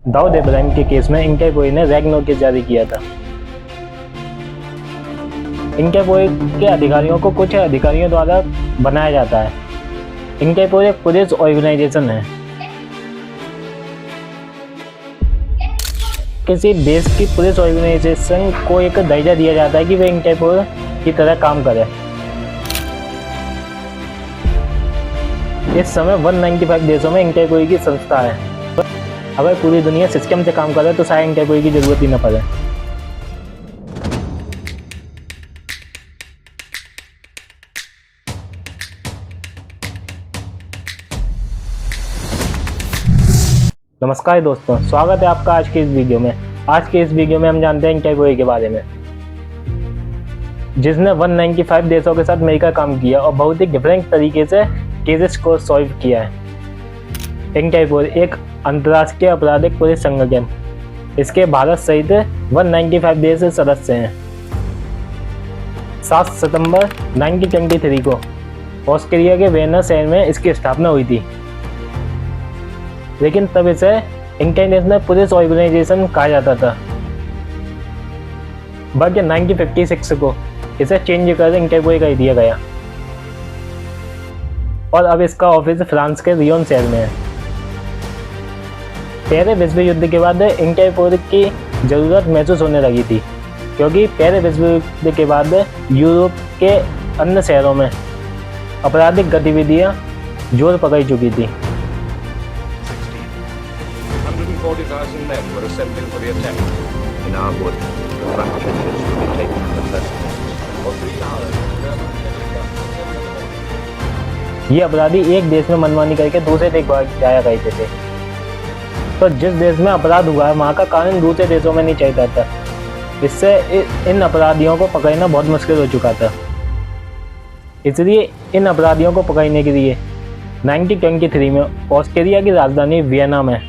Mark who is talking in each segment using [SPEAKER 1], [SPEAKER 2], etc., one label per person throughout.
[SPEAKER 1] दाऊद इब्राहिम के केस में इंटरपोल ने रेड नोटिस जारी किया था। इंटरपोल के अधिकारियों को कुछ अधिकारियों द्वारा बनाया जाता है। इंटरपोल एक पुलिस ऑर्गेनाइजेशन है। किसी देश की पुलिस ऑर्गेनाइजेशन को एक दर्जा दिया जाता है कि वे इंटरपोल की तरह काम करे। इस समय 195 देशों में इंटरपोल की संस्था है। अगर पूरी दुनिया सिस्टम से काम करे तो शायद इंटरपोल की जरूरत ही न पड़े। नमस्कार दोस्तों, स्वागत है आपका आज के इस वीडियो में। आज के इस वीडियो में हम जानते हैं इंटरपोल के बारे में, जिसने 195 देशों के साथ मिलकर काम किया और बहुत ही डिफरेंट तरीके से केसेस को सॉल्व किया है। इंटरपोल एक अंतर्राष्ट्रीय आपराधिक पुलिस संगठन। इसके भारत सहित 195 देश सदस्य हैं। 7 सितंबर 1923 को ऑस्ट्रेलिया के वेना शहर में इसकी स्थापना हुई थी, लेकिन तब इसे इंटरनेशनल पुलिस ऑर्गेनाइजेशन कहा जाता था। बट 1956 को इसे चेंज कर इंटरपोल कर दिया गया और अब इसका ऑफिस फ्रांस के रियोन शहर में है। पहले विश्व युद्ध के बाद इंटरपोल की ज़रूरत महसूस होने लगी थी, क्योंकि पहले विश्व युद्ध के बाद यूरोप के अन्य शहरों में आपराधिक गतिविधियां जोर पकड़ चुकी थी।
[SPEAKER 2] 140,000 men were assembling for the attack. In our wood, the French trenches would be taken in the first place. For 3 hours,
[SPEAKER 1] ये अपराधी एक देश में मनमानी करके दूसरे देश जाया करते थे। तो जिस देश में अपराध हुआ है वहाँ का कानून दूसरे देशों में नहीं चलता था। इससे इन अपराधियों को पकड़ना बहुत मुश्किल हो चुका था। इसलिए इन अपराधियों को पकड़ने के लिए 1923 में ऑस्ट्रेलिया की राजधानी वियना में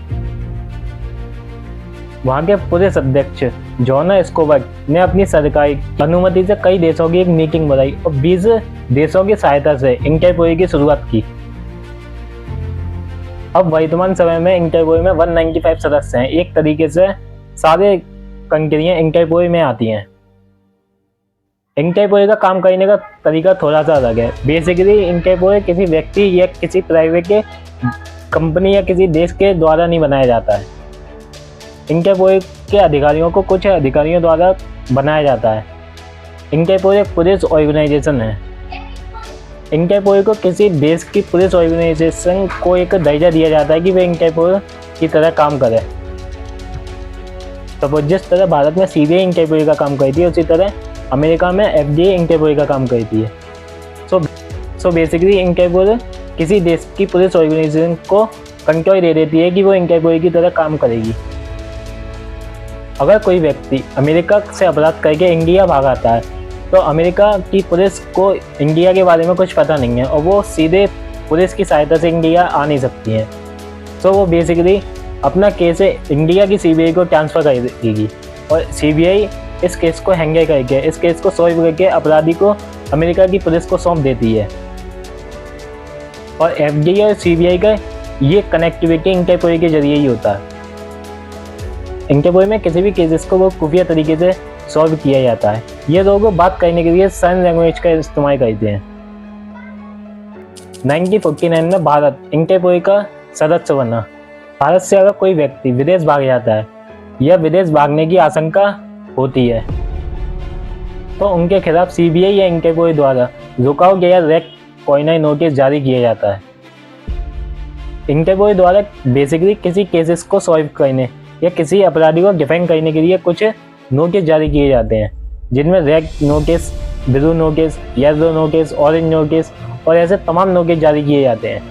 [SPEAKER 1] वहाँ के पुलिस अध्यक्ष जॉन एस्कोबर ने अपनी सरकारी अनुमति से कई देशों की एक मीटिंग बुलाई और 20 देशों की सहायता से इंटरपोल की शुरुआत की। अब वर्तमान समय में इंटरपोल में 195 सदस्य हैं। एक तरीके से सारे कंट्रियां इंटरपोल में आती हैं। इंटरपोल का काम करने का तरीका थोड़ा सा अलग है। बेसिकली इंटरपोल किसी व्यक्ति या किसी प्राइवेट कंपनी या किसी देश के द्वारा नहीं बनाया जाता है। इंटरपोल के अधिकारियों को कुछ अधिकारियों द्वारा बनाया जाता है। इंटरपोल एक पुलिस ऑर्गेनाइजेशन है। इंटरपोल को किसी देश की पुलिस ऑर्गेनाइजेशन को एक दर्जा दिया जाता है कि वे इंटरपोल की तरह काम करे। तो जिस तरह भारत में सीबीआई इंटरपोल का काम करती है, उसी तरह अमेरिका में एफडीए इंटरपोल का काम करती है। सो बेसिकली इंटरपोल किसी देश की पुलिस ऑर्गेनाइजेशन को कंट्रोल दे देती है कि वो इंटरपोल की तरह काम करेगी। अगर कोई व्यक्ति अमेरिका से अपराध करके इंडिया भाग आता है, तो अमेरिका की पुलिस को इंडिया के बारे में कुछ पता नहीं है और वो सीधे पुलिस की सहायता से इंडिया आ नहीं सकती हैं। तो वो बेसिकली अपना केस इंडिया की सीबीआई को ट्रांसफ़र कर देगी और सीबीआई इस केस को हैंडल करके, इस केस को सॉल्व करके अपराधी को अमेरिका की पुलिस को सौंप देती है। और एफडीए और सीबीआई का ये कनेक्टिविटी इंटरपोल के जरिए ही होता है। इंटरपोल में किसी भी केसेस को वो खुफिया तरीके से सॉल्व किया जाता है। ये लोग बात करने के लिए साइन लैंग्वेज का इस्तेमाल करते हैं। 1949 में भारत इंटरपोल का सदस्य बना। भारत से अगर कोई व्यक्ति विदेश भाग जाता है या विदेश भागने की आशंका होती है, तो उनके खिलाफ सीबीआई या इंटरपोल द्वारा रुकावट या रेड कॉर्नर नोटिस जारी किया जाता है। इंटरपोल द्वारा बेसिकली किसी केसेस को सॉल्व करने या किसी अपराधी को डिफेंड करने के लिए कुछ नोटिस जारी किए जाते हैं, जिनमें red notice, blue notice, yellow notice, orange notice और ऐसे तमाम नोटिस जारी किए जाते हैं।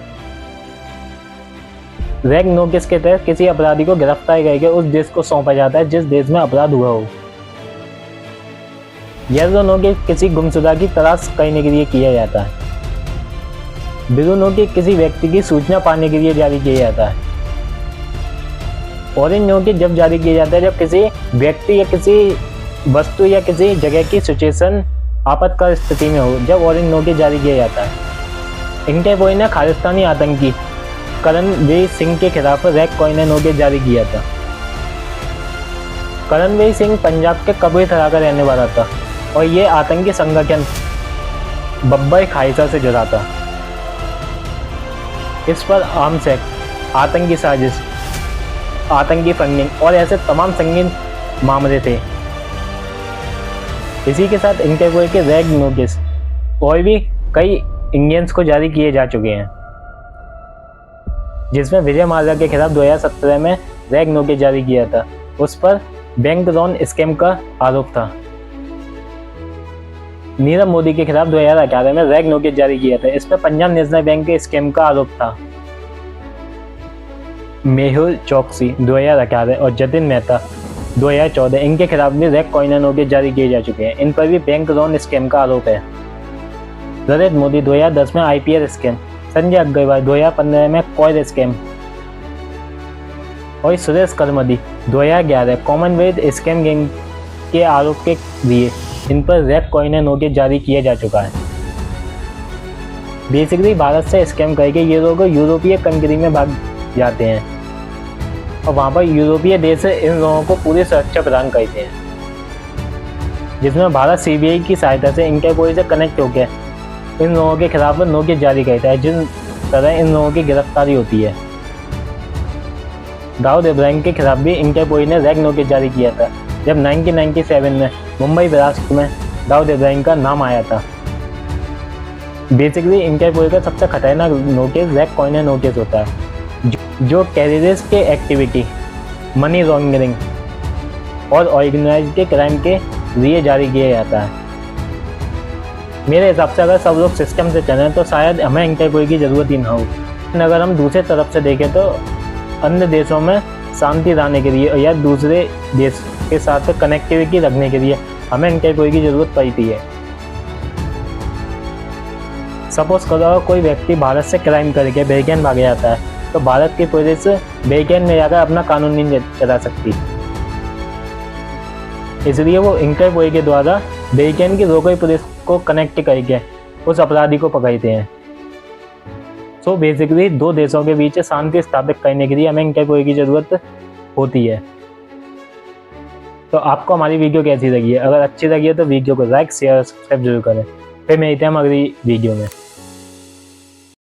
[SPEAKER 1] रेड नोटिस के तहत किसी अपराधी को गिरफ्तार करके उस देश को सौंपा जाता है जिस देश में अपराध हुआ हो। येलो नोटिस किसी गुमशुदा की तलाश करने के लिए किया जाता है। ब्लू नोटिस किसी व्यक्ति की सूचना पाने के लिए जारी किया जाता है। ऑरेंज नोटिस जब जारी किया जाता है जब किसी व्यक्ति या किसी वस्तु या किसी जगह की सिचुएशन आपातकाल स्थिति में हो, जब ऑरेंज नोटिस जारी किया जाता है। इंटरपोल ने खालिस्तानी आतंकी करणवीर सिंह के खिलाफ रेड कॉर्नर नोटिस जारी किया था। करणवीर सिंह पंजाब के कबीरथला का रहने वाला था और ये आतंकी संगठन बब्बर खालसा से जुड़ा था। इस पर आर्म्स एक्ट, आतंकी साजिश, आतंकी फंडिंग और ऐसे तमाम संगीन मामले थे। इसी के साथ इंटरपोल के रेड नोटिस और भी कई इंडियंस को जारी किए जा चुके हैं, जिसमें विजय माल्या के खिलाफ 2017 में रेड नोटिस जारी किया था। उस पर बैंक लोन स्कैम का आरोप था। नीरव मोदी के खिलाफ 2018 में रेड नोटिस जारी किया था। इस पर पंजाब नेशनल बैंक के स्कैम का आरोप था। मेहुल चौकसी 2018 और जतिन मेहता 2014, इनके खिलाफ भी रेड कॉइन नोटिस जारी किए जा चुके हैं। इन पर भी बैंक लोन स्कैम का आरोप है। नरेंद्र मोदी 2010 में IPL स्कैम, संजय अग्रवाल 2015 में कॉयल स्कैम और Suresh Karamdi 2011 Commonwealth scam gang के आरोप के लिए इन पर रेड कॉइन नोटिस जारी किया जा चुका है। बेसिकली भारत से स्कैम करके ये लोग यूरोपीय कंट्री में भाग जाते हैं और वहाँ पर यूरोपीय देश इन लोगों को पूरी सुरक्षा प्रदान करते हैं, जिसमें भारत CBI की सहायता से इंटरपोल से कनेक्ट होकर इन लोगों के खिलाफ नोटिस जारी करता है, जिन तरह इन लोगों की गिरफ्तारी होती है। दाऊद इब्राहिम के खिलाफ भी इंटरपोल ने रेड नोटिस जारी किया था, जब 1997 में मुंबई ब्लास्ट में दाऊद इब्राहिम का नाम आया था। बेसिकली इंटरपोल का सबसे खतरनाक नोटिस रेड कॉइन नोटिस होता है, जो टेररिस्ट के एक्टिविटी, मनी लॉन्ड्रिंग और ऑर्गेनाइज्ड क्राइम के लिए जारी किया जाता है। मेरे हिसाब से अगर सब लोग सिस्टम से चलें तो शायद हमें इंटरपोल की ज़रूरत ही ना हो। अगर हम दूसरे तरफ से देखें तो अन्य देशों में शांति लाने के लिए या दूसरे देश के साथ कनेक्टिविटी रखने के लिए हमें इंटरपोल की ज़रूरत पड़ती है। सपोज करो अगर कोई व्यक्ति भारत से क्राइम करके ब्रिटेन भाग जाता है तो भारत की पुलिस ब्रिटेन में जाकर अपना कानून नहीं चला सकती, इसलिए वो इंटरपोल के द्वारा ब्रिटेन की लोकल पुलिस को कनेक्ट करके उस अपराधी को पकड़ते हैं। सो बेसिकली दो देशों के बीच शांति स्थापित करने के लिए हमें इंटरपोल की ज़रूरत होती है। तो आपको हमारी वीडियो कैसी लगी है? अगर अच्छी लगी है तो वीडियो को लाइक, शेयर और सब्सक्राइब जरूर करें। फिर मिलते हैं अगली वीडियो में।